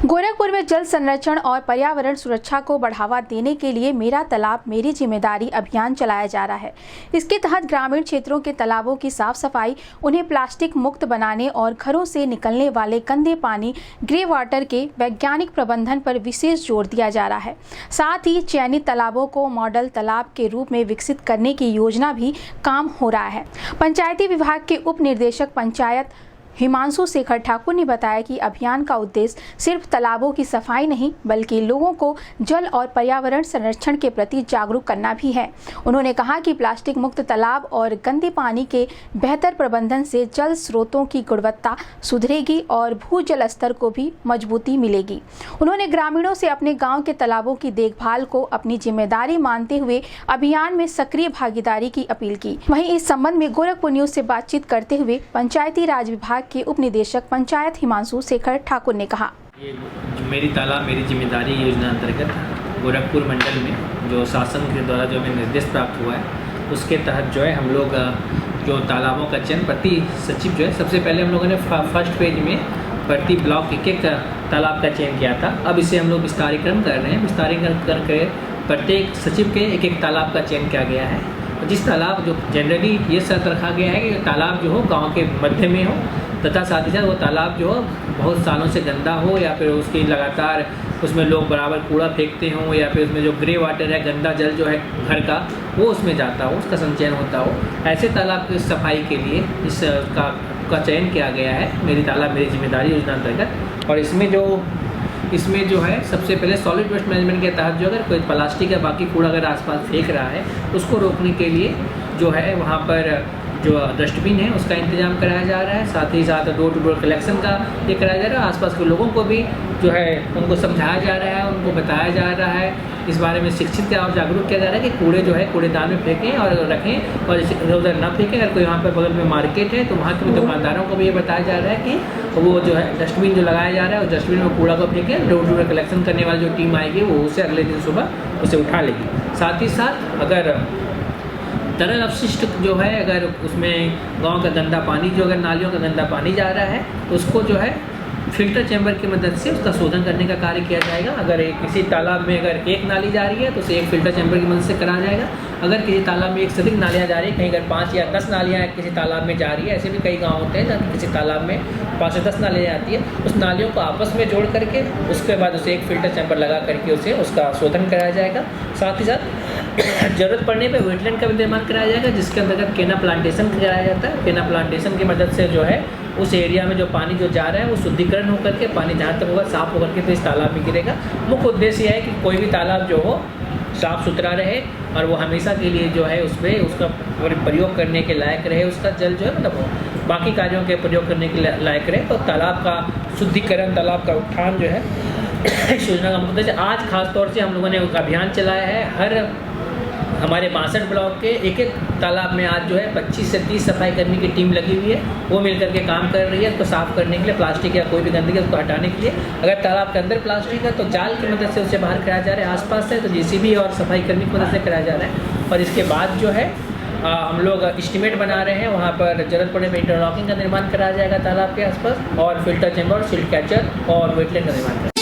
गोरखपुर में जल संरक्षण और पर्यावरण सुरक्षा को बढ़ावा देने के लिए मेरा तालाब मेरी जिम्मेदारी अभियान चलाया जा रहा है। इसके तहत ग्रामीण क्षेत्रों के तालाबों की साफ सफाई, उन्हें प्लास्टिक मुक्त बनाने और घरों से निकलने वाले गंदे पानी ग्रे वाटर के वैज्ञानिक प्रबंधन पर विशेष जोर दिया जा रहा है। साथ ही चयनित तालाबों को मॉडल तालाब के रूप में विकसित करने की योजना भी काम हो रहा है। पंचायती विभाग के उप निदेशक पंचायत हिमांशु शेखर ठाकुर ने बताया कि अभियान का उद्देश्य सिर्फ तालाबों की सफाई नहीं बल्कि लोगों को जल और पर्यावरण संरक्षण के प्रति जागरूक करना भी है। उन्होंने कहा कि प्लास्टिक मुक्त तालाब और गंदे पानी के बेहतर प्रबंधन से जल स्रोतों की गुणवत्ता सुधरेगी और भूजल स्तर को भी मजबूती मिलेगी। उन्होंने ग्रामीणों से अपने गाँव के तालाबों की देखभाल को अपनी जिम्मेदारी मानते हुए अभियान में सक्रिय भागीदारी की अपील की। वहीं इस संबंध में गोरखपुर न्यूज से बातचीत करते हुए पंचायती राज विभाग के उप निदेशक पंचायत हिमांशु शेखर ठाकुर ने कहा, ये मेरी तालाब मेरी जिम्मेदारी योजना अंतर्गत गोरखपुर मंडल में जो शासन के द्वारा जो हमें निर्देश प्राप्त हुआ है उसके तहत जो है हम लोग जो तालाबों का चयन प्रति सचिव जो है सबसे पहले हम लोगों ने फर्स्ट पेज में प्रति ब्लॉक एक तालाब का चयन किया था। अब इसे हम लोग विस्तारीकरण कर रहे हैं। विस्तारीकरण करके प्रत्येक सचिव के एक तालाब का चयन किया गया है। जिस तालाब जो जनरली ये शर्त रखा गया है कि तालाब जो हो गाँव के मध्य में हो तथा साथ ही साथ वो तालाब जो बहुत सालों से गंदा हो या फिर उसकी लगातार उसमें लोग बराबर कूड़ा फेंकते हों या फिर उसमें जो ग्रे वाटर है गंदा जल जो है घर का वो उसमें जाता हो, उसका संचयन होता हो, ऐसे तालाब की सफाई के लिए इस का चयन किया गया है मेरी तालाब मेरी जिम्मेदारी योजना अंतर्गत। और इसमें जो है सबसे पहले सॉलिड वेस्ट मैनेजमेंट के तहत जो अगर कोई प्लास्टिक या बाकी कूड़ा अगर आसपास फेंक रहा है उसको रोकने के लिए जो है वहाँ पर जो डस्टबिन है उसका इंतजाम कराया जा रहा है। साथ ही साथ डोर टू डोर कलेक्शन का ये कराया जा रहा है। आसपास के लोगों को भी जो है उनको समझाया जा रहा है, उनको बताया जा रहा है, इस बारे में शिक्षित और जागरूक किया जा रहा है कि कूड़े जो है कूड़ेदान में फेंकें और रखें और इधर उधर न फेंकें। अगर कोई वहाँ पर बगल में मार्केट है तो वहाँ के दुकानदारों को भी ये बताया जा रहा है कि वो जो है डस्टबिन जो लगाया जा रहा है उस डस्टबिन में कूड़ा को फेंकें। डोर टू डोर कलेक्शन करने वाली जो टीम आएगी वो उसे अगले दिन सुबह उसे उठा लेगी। साथ ही साथ अगर तरल अपशिष्ट जो है अगर उसमें गांव का गंदा पानी जो अगर नालियों का गंदा पानी जा रहा है तो उसको जो है फिल्टर चैम्बर की मदद से उसका शोधन करने का कार्य किया जाएगा। अगर किसी तालाब में अगर एक नाली जा रही है तो उसे एक फिल्टर चैम्बर की मदद से कराया जाएगा। अगर किसी तालाब में एक से अधिक नालियाँ जा रही है, कहीं अगर 5 या 10 नालियाँ किसी तालाब में जा रही है, ऐसे भी कई गाँव होते हैं जहाँ किसी तालाब में 5 से 10 नालियाँ आती है, उस नालियों को आपस में जोड़ करके उसके बाद उसे एक फिल्टर चैम्बर लगा करके उसे उसका शोधन कराया जाएगा। साथ ही साथ ज़रूरत पड़ने पर वेटलैंड का भी निर्माण कराया जाएगा जिसके अंतर्गत केना प्लांटेशन कराया जाता है। केना प्लांटेशन की मदद से जो है उस एरिया में जो पानी जो जा रहा है वो शुद्धिकरण होकर के पानी जहाँ तक होगा साफ़ होकर के तो इस तालाब में गिरेगा। मुख्य उद्देश्य यह है कि कोई भी तालाब जो हो साफ़ सुथरा रहे और वो हमेशा के लिए जो है उसमें उसका प्रयोग करने के लायक रहे, उसका जल जो है मतलब बाकी कार्यों के प्रयोग करने के लायक रहे। तो तालाब का शुद्धिकरण तालाब का उत्थान जो है इस योजना का मुद्दा है। आज खास तौर से हम लोगों ने एक अभियान चलाया है। हर हमारे 62 ब्लॉक के एक तालाब में आज जो है 25 से 30 सफाई कर्मी की टीम लगी हुई है। वो मिलकर के काम कर रही है उसको साफ़ करने के लिए, प्लास्टिक या कोई भी गंदगी उसको हटाने के लिए। अगर तालाब के अंदर प्लास्टिक है तो जाल की मदद से उसे बाहर कराया जा रहा है, आसपास है तो जेसीबी और सफाई कर्मी की मदद से कराया जा रहा है। और इसके बाद जो है हम लोग एस्टिमेट बना रहे हैं, वहाँ पर जरूरत पड़ने पर इंटरलॉकिंग का निर्माण कराया जाएगा तालाब के आसपास और फिल्टर चैम्बर, सिल्ट कैचर और वेटलैंड का निर्माण